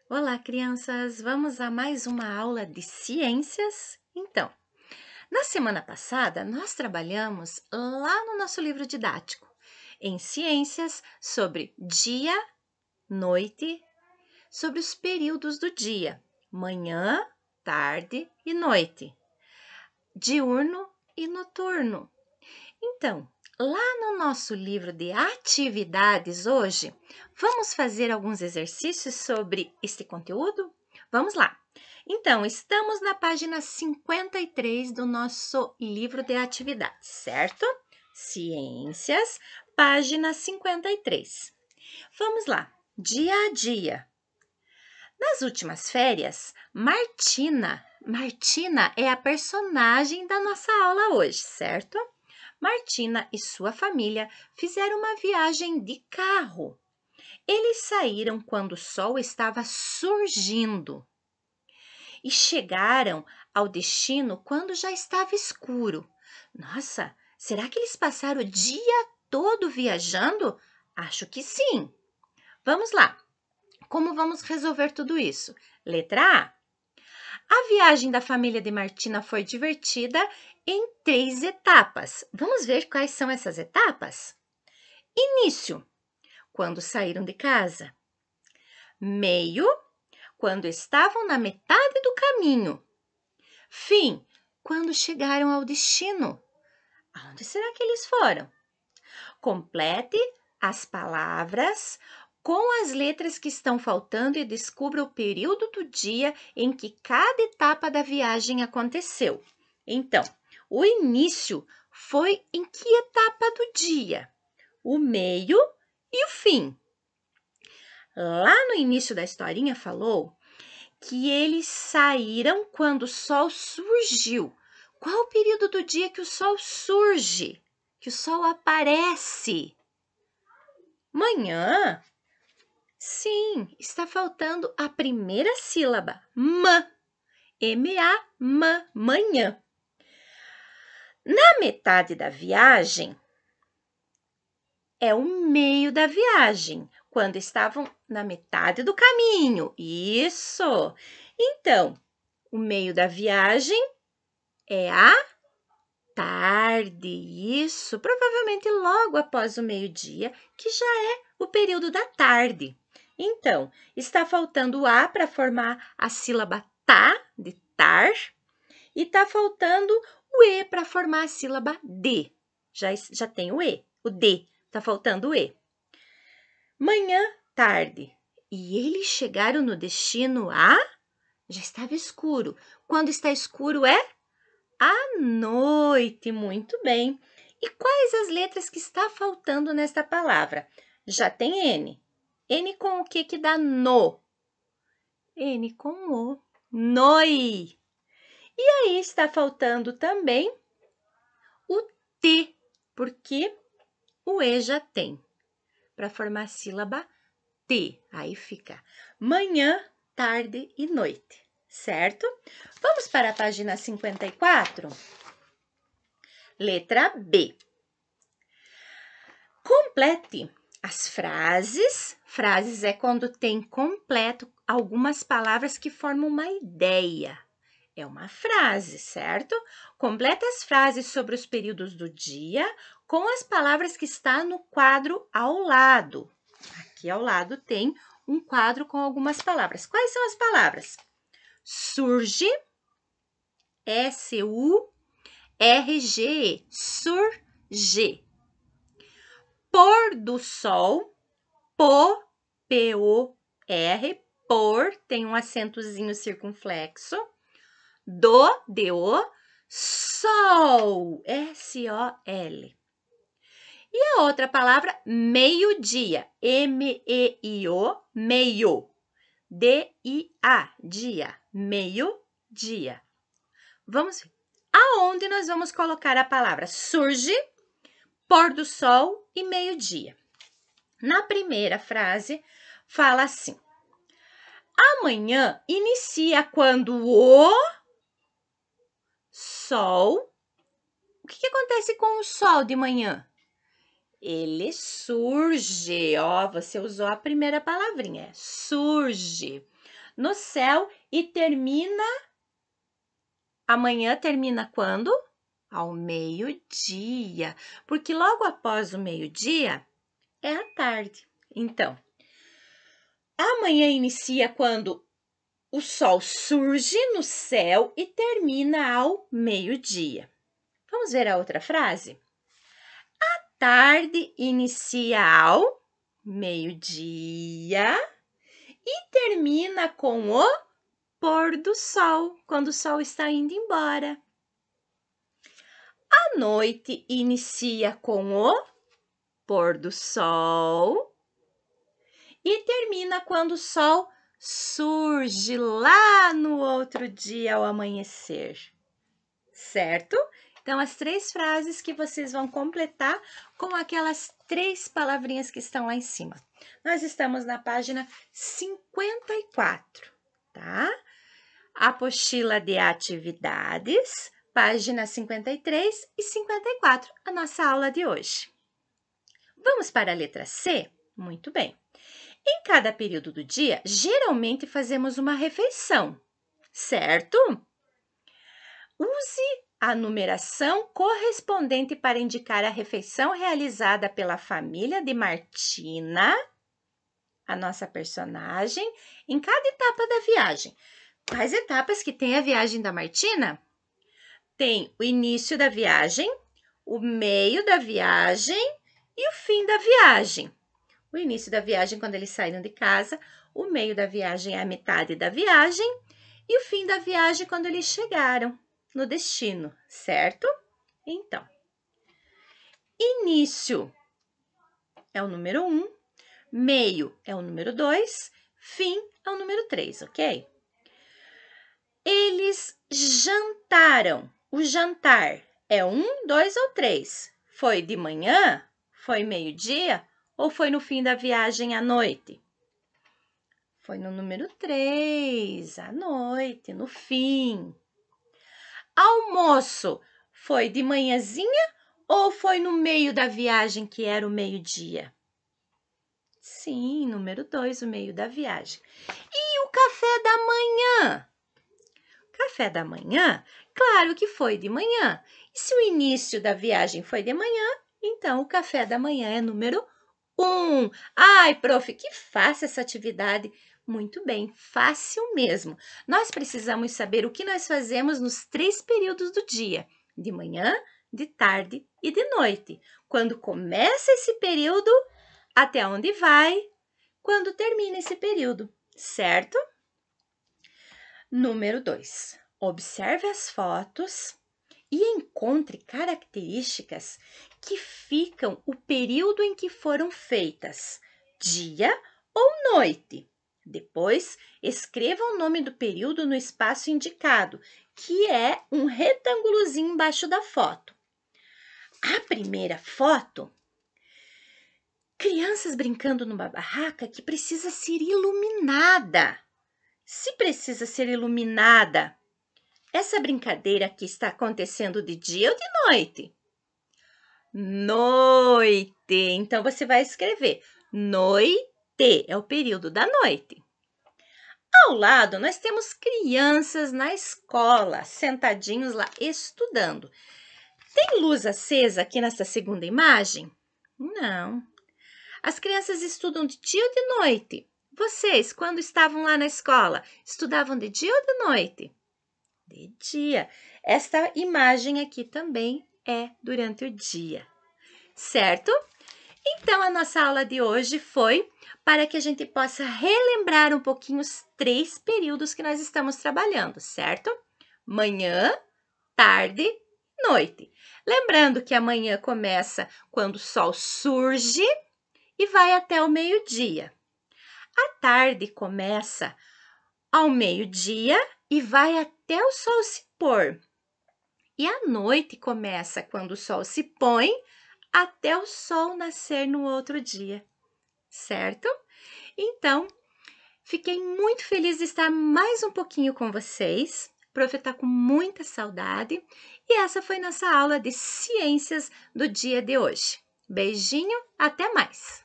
Olá, crianças! Vamos a mais uma aula de ciências? Então, na semana passada, nós trabalhamos lá no nosso livro didático, em ciências, sobre dia, noite, sobre os períodos do dia, manhã, tarde e noite, diurno e noturno. Então, lá no nosso livro de atividades hoje, vamos fazer alguns exercícios sobre este conteúdo? Vamos lá! Então, estamos na página 53 do nosso livro de atividades, certo? Ciências, página 53. Vamos lá! Dia a dia. Nas últimas férias, Martina é a personagem da nossa aula hoje, certo? Martina e sua família fizeram uma viagem de carro. Eles saíram quando o sol estava surgindo e chegaram ao destino quando já estava escuro. Nossa, será que eles passaram o dia todo viajando? Acho que sim. Vamos lá. Como vamos resolver tudo isso? Letra A. A viagem da família de Martina foi divertida em 3 etapas. Vamos ver quais são essas etapas? Início, quando saíram de casa. Meio, quando estavam na metade do caminho. Fim, quando chegaram ao destino. Aonde será que eles foram? Complete as palavras com as letras que estão faltando e descubra o período do dia em que cada etapa da viagem aconteceu. Então, o início foi em que etapa do dia? O meio e o fim. Lá no início da historinha falou que eles saíram quando o sol surgiu. Qual o período do dia que o sol surge? Que o sol aparece? Manhã? Sim, está faltando a primeira sílaba, M-A, manhã. Na metade da viagem, é o meio da viagem, quando estavam na metade do caminho. Isso! Então, o meio da viagem é a tarde. Isso, provavelmente logo após o meio-dia, que já é o período da tarde. Então, está faltando o A para formar a sílaba tá, de tar, e está faltando o E para formar a sílaba D. Já tem o E, o D, está faltando o E. Manhã, tarde. E eles chegaram no destino já estava escuro. Quando está escuro é à noite. Muito bem. E quais as letras que está faltando nesta palavra? Já tem N. N com o que dá no? N com o. Noi. E aí está faltando também o T, porque o E já tem. Para formar a sílaba T. Aí fica manhã, tarde e noite, certo? Vamos para a página 54? Letra B. Complete as frases. Frases é quando tem completo algumas palavras que formam uma ideia. É uma frase, certo? Complete as frases sobre os períodos do dia com as palavras que está no quadro ao lado. Aqui ao lado tem um quadro com algumas palavras. Quais são as palavras? Surge, S-U-R-G-E, surge. Pôr do sol, P-O-R, por, tem um acentozinho circunflexo. D-O, sol, S-O-L. E a outra palavra, meio-dia, M-E-I-O, meio. D-I-A, dia, meio-dia. Vamos ver. Aonde nós vamos colocar a palavra surge, pôr do sol e meio-dia? Na primeira frase, fala assim: amanhã inicia quando o sol. O que acontece com o sol de manhã? Ele surge, ó, você usou a primeira palavrinha, surge. no céu e termina. Amanhã termina quando? Ao meio-dia, porque logo após o meio-dia é a tarde. Então, amanhã inicia quando o sol surge no céu e termina ao meio-dia. Vamos ver a outra frase? A tarde inicia ao meio-dia e termina com o pôr do sol, quando o sol está indo embora. A noite inicia com o pôr do sol e termina quando o sol surge lá no outro dia ao amanhecer, certo? Então, as 3 frases que vocês vão completar com aquelas 3 palavrinhas que estão lá em cima. Nós estamos na página 54, tá? Apostila de atividades, página 53 e 54, a nossa aula de hoje. Vamos para a letra C? Muito bem. Em cada período do dia, geralmente fazemos uma refeição, certo? Use a numeração correspondente para indicar a refeição realizada pela família de Martina, a nossa personagem, em cada etapa da viagem. Quais etapas que tem a viagem da Martina? Tem o início da viagem, o meio da viagem e o fim da viagem. O início da viagem, quando eles saíram de casa, o meio da viagem é a metade da viagem e o fim da viagem, quando eles chegaram no destino, certo? Então, início é o número 1, meio é o número 2, fim é o número 3, ok? Eles jantaram. O jantar é 1, 2 ou 3? Foi de manhã? Foi meio-dia? Ou foi no fim da viagem à noite? Foi no número 3, à noite, no fim. Almoço, foi de manhãzinha ou foi no meio da viagem, que era o meio-dia? Sim, número 2, o meio da viagem. E o café da manhã? Café da manhã, claro que foi de manhã. E se o início da viagem foi de manhã, então o café da manhã é número 1. Ai, prof, que fácil essa atividade. Muito bem, fácil mesmo. Nós precisamos saber o que nós fazemos nos 3 períodos do dia, de manhã, de tarde e de noite. Quando começa esse período, até onde vai, quando termina esse período, certo? Número 2. Observe as fotos e encontre características que ficam o período em que foram feitas, dia ou noite. Depois, escreva o nome do período no espaço indicado, que é um retângulozinho embaixo da foto. A primeira foto, crianças brincando numa barraca que precisa ser iluminada. Se precisa ser iluminada, essa brincadeira aqui está acontecendo de dia ou de noite? Noite. Então, você vai escrever noite, é o período da noite. Ao lado, nós temos crianças na escola, sentadinhos lá, estudando. Tem luz acesa aqui nessa segunda imagem? Não. As crianças estudam de dia ou de noite? Vocês, quando estavam lá na escola, estudavam de dia ou de noite? De dia. Esta imagem aqui também é durante o dia, certo? Então, a nossa aula de hoje foi para que a gente possa relembrar um pouquinho os 3 períodos que nós estamos trabalhando, certo? Manhã, tarde, noite. Lembrando que amanhã começa quando o sol surge e vai até o meio-dia. A tarde começa ao meio-dia e vai até o sol se pôr. E a noite começa quando o sol se põe até o sol nascer no outro dia, certo? Então, fiquei muito feliz de estar mais um pouquinho com vocês. A prof está com muita saudade. E essa foi nossa aula de ciências do dia de hoje. Beijinho, até mais!